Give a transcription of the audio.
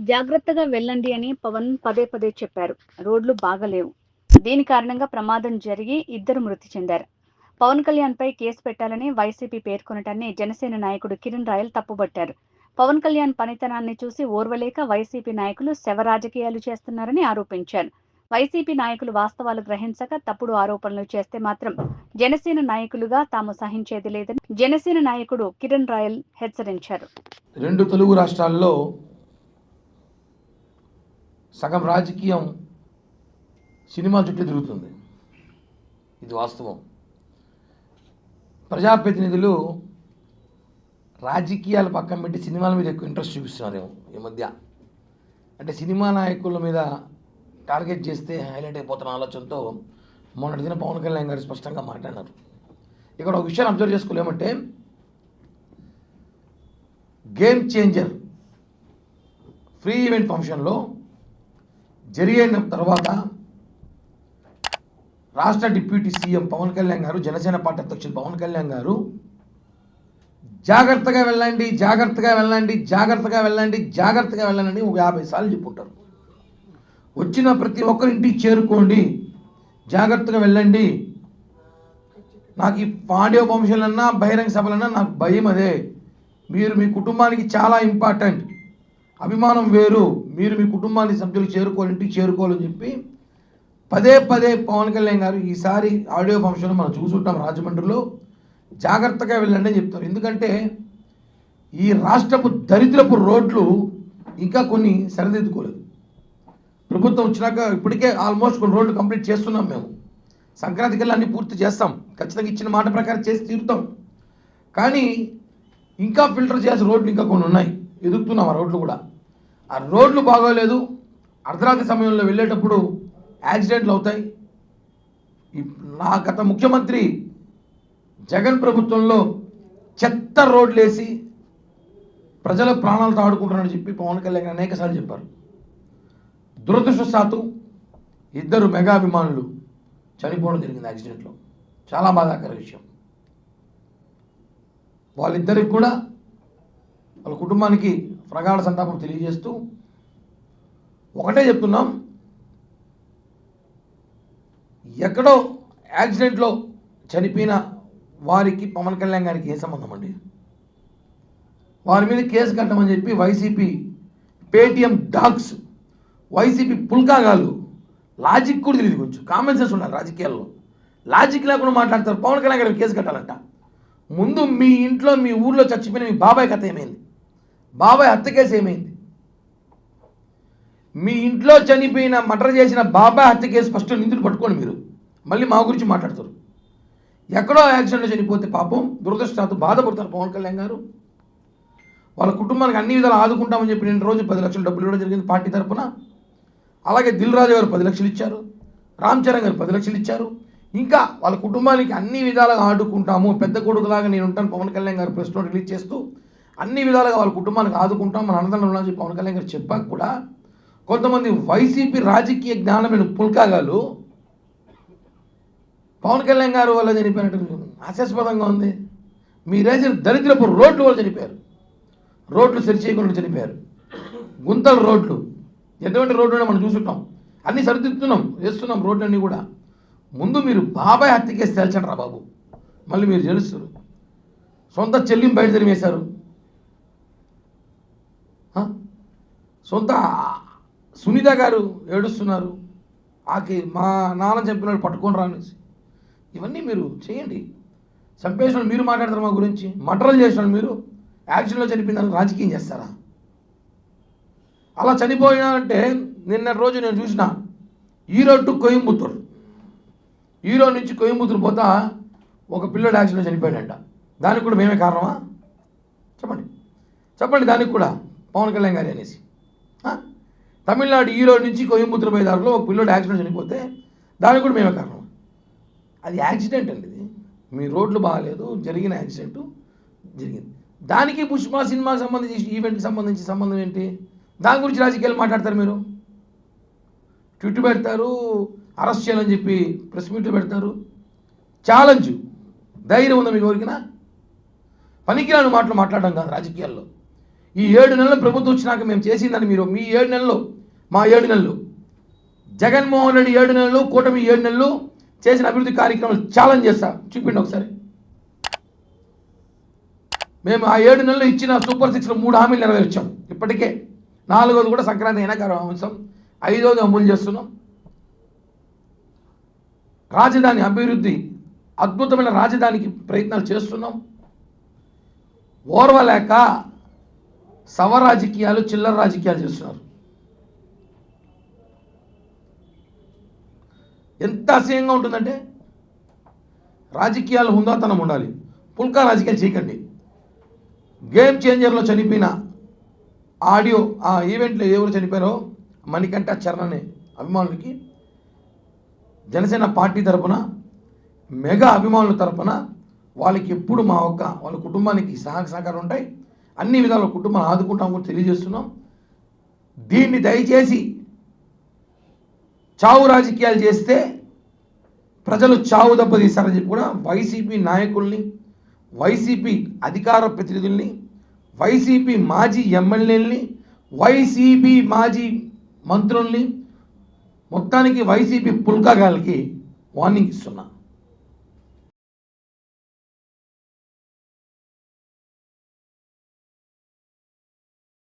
జాగ్రత్తగా వెళ్ళండి అని పవన్ పదే పదే చెప్పారు. రోడ్లు బాగలేవు. దీని కారణంగా ప్రమాదం జరిగి ఇద్దరు మృతి చెందారు. పవన్ కళ్యాణ్పై కేసు పెట్టాలని వైసీపీ పేర్కొనటాన్ని జనసేన నాయకుడు కిరణ్ రాయల్ తప్పుబట్టారు. పవన్ కళ్యాణ్ పనితనాన్ని చూసి ఓర్వలేక వైసీపీ నాయకులు శవ రాజకీయాలు చేస్తున్నారని ఆరోపించారు. వైసీపీ నాయకులు వాస్తవాలు గ్రహించక తప్పుడు ఆరోపణలు చేస్తే మాత్రం జనసేన నాయకులుగా తాము సహించేది లేదని జనసేన నాయకుడు కిరణ్ రాయల్ హెచ్చరించారు. రెండు తెలుగు రాష్ట్రాల్లో సగం రాజకీయం సినిమా చుట్టూ తిరుగుతుంది. ఇది వాస్తవం. ప్రజాప్రతినిధులు రాజకీయాలు పక్కన పెట్టి సినిమాల మీద ఎక్కువ ఇంట్రెస్ట్ చూపిస్తున్నారేమో ఈ మధ్య. అంటే సినిమా నాయకుల మీద టార్గెట్ చేస్తే హైలైట్ అయిపోతున్న ఆలోచనతో మొన్నటి దిన పవన్ కళ్యాణ్ గారు స్పష్టంగా మాట్లాడినారు. ఇక్కడ ఒక విషయాన్ని అబ్జర్వ్ చేసుకోలేమంటే, గేమ్ చేంజర్ ఫ్రీ ఈవెంట్ ఫంక్షన్లో జరిగిన తర్వాత రాష్ట్ర డిప్యూటీ సీఎం పవన్ కళ్యాణ్ గారు, జనసేన పార్టీ అధ్యక్షులు పవన్ కళ్యాణ్ గారు జాగ్రత్తగా వెళ్ళండి, జాగ్రత్తగా వెళ్ళండి, జాగ్రత్తగా వెళ్ళండి, జాగ్రత్తగా వెళ్ళండి ఒక 50 సార్లు చెప్పుకుంటారు. వచ్చిన ప్రతి ఒక్కరి ఇంటికి చేరుకోండి, జాగ్రత్తగా వెళ్ళండి. నాకు ఈ ఆడియో ఫంక్షన్లన్నా బహిరంగ సభలన్నా నాకు భయం. అదే మీరు మీ కుటుంబానికి చాలా ఇంపార్టెంట్, అభిమానం వేరు, మీరు మీ కుటుంబానికి సభ్యులు చేరుకోవాలి, ఇంటికి చేరుకోవాలని చెప్పి పదే పదే పవన్ కళ్యాణ్ గారు ఈసారి ఆడియో ఫంక్షన్ మనం చూసుంటాం రాజమండ్రిలో, జాగ్రత్తగా వెళ్ళండి అని చెప్తారు. ఎందుకంటే ఈ రాష్ట్రపు దరిద్రపు రోడ్లు ఇంకా కొన్ని సరిదిద్దుకోలేదు. ప్రభుత్వం వచ్చినాక ఇప్పటికే ఆల్మోస్ట్ కొన్ని రోడ్లు కంప్లీట్ చేస్తున్నాం. మేము సంక్రాంతి కల్లా అన్నీ పూర్తి చేస్తాం, ఖచ్చితంగా ఇచ్చిన మాట ప్రకారం చేసి తీరుతాం. కానీ ఇంకా ఫిల్టర్ చేయాల్సిన రోడ్లు ఇంకా కొన్ని ఉన్నాయి, ఎదుగుతున్నాం ఆ రోడ్లు కూడా. ఆ రోడ్లు బాగోలేదు. అర్ధరాత్రి సమయంలో వెళ్ళేటప్పుడు యాక్సిడెంట్లు అవుతాయి. నా గత ముఖ్యమంత్రి జగన్ ప్రభుత్వంలో చెత్త రోడ్లు వేసి ప్రజల ప్రాణాలతో ఆడుకుంటున్నారని చెప్పి పవన్ కళ్యాణ్ అనేకసార్లు చెప్పారు. దురదృష్టవశాత్తు ఇద్దరు మెగా అభిమానులు చనిపోవడం జరిగింది యాక్సిడెంట్లో. చాలా బాధాకర విషయం. వాళ్ళిద్దరికి కూడా వాళ్ళ కుటుంబానికి ప్రగాఢ సంతాపం తెలియజేస్తూ ఒకటే చెప్తున్నాం, ఎక్కడో యాక్సిడెంట్లో చనిపోయిన వారికి పవన్ కళ్యాణ్ గారికి ఏ సంబంధం అండి? వారి మీద కేసు కట్టమని చెప్పి వైసీపీ పేటీఎం డాగ్స్, వైసీపీ పుల్కాగాలు, లాజిక్ కూడా తెలియదు, కొంచెం కామన్ సెన్స్ ఉండాలి రాజకీయాల్లో. లాజిక్ లేకుండా మాట్లాడతారు. పవన్ కళ్యాణ్ గారికి కేసు కట్టాలంట. ముందు మీ ఇంట్లో మీ ఊర్లో చచ్చిపోయిన మీ బాబాయ్ కథ ఏమైంది? బాబాయ్ హత్య కేసు ఏమైంది? మీ ఇంట్లో చనిపోయిన మర్డర్ చేసిన బాబాయ్ హత్య కేసు ఫస్ట్ నిందితులు పట్టుకోండి. మీరు మళ్ళీ మా గురించి మాట్లాడతారు. ఎక్కడో యాక్సిడెంట్లో చనిపోతే పాపం దురదృష్టవశాత్తు బాధపడతారు పవన్ కళ్యాణ్ గారు. వాళ్ళ కుటుంబానికి అన్ని విధాలు ఆదుకుంటామని చెప్పి నేను రోజు 10 లక్షలు డబ్బులు ఇవ్వడం జరిగింది పార్టీ తరఫున. అలాగే దిల్ రాజు గారు 10 లక్షలు ఇచ్చారు, రామ్ చరణ్ గారు 10 లక్షలు ఇచ్చారు. ఇంకా వాళ్ళ కుటుంబానికి అన్ని విధాలుగా ఆదుకుంటాము, పెద్ద కొడుకులాగా నేను ఉంటాను పవన్ కళ్యాణ్ గారు ప్రెస్ నోట్ రిలీజ్ చేస్తూ అన్ని విధాలుగా వాళ్ళ కుటుంబానికి ఆదుకుంటాం, మన అన్నదండలు చెప్పి పవన్ కళ్యాణ్ గారు చెప్పాక కూడా కొంతమంది వైసీపీ రాజకీయ జ్ఞానమైన పుల్కాగాలు పవన్ కళ్యాణ్ గారు వల్ల చనిపోయినట్టు హాస్యాస్పదంగా ఉంది. మీరేసిన దరిద్రపు రోడ్లు వాళ్ళు చనిపోయారు. రోడ్లు సరిచేయకుండా చనిపోయారు. గుంతల రోడ్లు, ఎటువంటి రోడ్లు మనం చూసుంటాం, అన్నీ సరిదిద్దుతున్నాం, వేస్తున్నాం రోడ్లన్నీ కూడా. ముందు మీరు బాబాయ్ హత్య కేసు తేల్చండి రా బాబు, మళ్ళీ మీరు తెలుస్తారు. సొంత చెల్లిని బయట తరిమేశారు, సొంత సునీత గారు ఏడుస్తున్నారు, ఆకి మా నాన్న చంపినాడు పట్టుకొని రానేసి. ఇవన్నీ మీరు చేయండి. చంపేసిన మీరు మాట్లాడతారు మా గురించి, మర్డర్లు చేసినాడు మీరు, యాక్సిడెంట్లో చనిపోయిన రాజకీయం చేస్తారా? అలా చనిపోయినారంటే నిన్న రోజు నేను చూసిన ఈరోడ్ టు కోయంబత్తూర్, ఈరోడ్ నుంచి కోయంబత్తూర్ పోతా ఒక పిల్లడు యాక్సిడెంట్లో చనిపోయాడంట. దానికి కూడా మేమే కారణమా? చెప్పండి చెప్పండి. దానికి కూడా పవన్ కళ్యాణ్ గారి అనేసి. తమిళనాడు ఈరోడ్ నుంచి కోయంబత్తూర్ పోయే దారిలో ఒక పిల్లడు యాక్సిడెంట్ చనిపోతే దానికి కూడా మేమే కారణం. అది యాక్సిడెంట్ అండి. ఇది మీ రోడ్లు బాగాలేదు, జరిగిన యాక్సిడెంట్ జరిగింది. దానికి పుష్ప సినిమాకి సంబంధించి ఈవెంట్కి సంబంధించి సంబంధం ఏంటి? దాని గురించి రాజకీయాలు మాట్లాడతారు మీరు. ట్విట్ పెడతారు, అరెస్ట్ చేయాలని చెప్పి ప్రెస్ మీట్లు పెడతారు. ఛాలెంజ్ ధైర్యం ఉందా మీకు ఎవరికినా? పనికిరాని మాటలు మాట్లాడడం కాదు రాజకీయాల్లో. ఈ 7 నెలలు ప్రభుత్వం వచ్చినాక మేము చేసిందని మీరు మీ 7 నెలలు మా 7 నెలలు జగన్మోహన్ రెడ్డి 7 నెలలు కూటమి 7 నెలలు చేసిన అభివృద్ధి కార్యక్రమాలు ఛాలెంజ్ చేస్తా చూపిండి ఒకసారి. మేము ఆ 7 నెలలు ఇచ్చిన సూపర్ 6లో 3 హామీలు నెరవేర్చాం. ఇప్పటికే 4వది కూడా సంక్రాంతి అయినాక అంశం, 5వది అమలు చేస్తున్నాం. రాజధాని అభివృద్ధి, అద్భుతమైన రాజధానికి ప్రయత్నాలు చేస్తున్నాం. ఓర్వలేక సవ రాజకీయాలు, చిల్లర రాజకీయాలు చేస్తున్నారు. ఎంత అసహ్యంగా ఉంటుందంటే, రాజకీయాలు హుందాతనం ఉండాలి, పుల్కా రాజకీయాలు చేయకండి. గేమ్ చేంజర్లో చనిపోయిన ఆడియో, ఆ ఈవెంట్లో ఎవరు చనిపోయారో మణికంఠ చరణ్ అనే అభిమానులకి జనసేన పార్టీ తరపున, మెగా అభిమానుల తరపున వాళ్ళకి ఎప్పుడు వాళ్ళ కుటుంబానికి సహకారం ఉంటాయి, అన్ని విధాల కుటుంబాన్ని ఆదుకుంటాం కూడా తెలియజేస్తున్నాం. దీన్ని దయచేసి చావు రాజకీయాలు చేస్తే ప్రజలు చావు దెబ్బతీస్తారని చెప్పి కూడా వైసీపీ నాయకుల్ని, వైసీపీ అధికార ప్రతినిధుల్ని, వైసీపీ మాజీ ఎమ్మెల్యేలని, వైసీపీ మాజీ మంత్రుల్ని, మొత్తానికి వైసీపీ పుల్కాగాలకి వార్నింగ్ ఇస్తున్నా.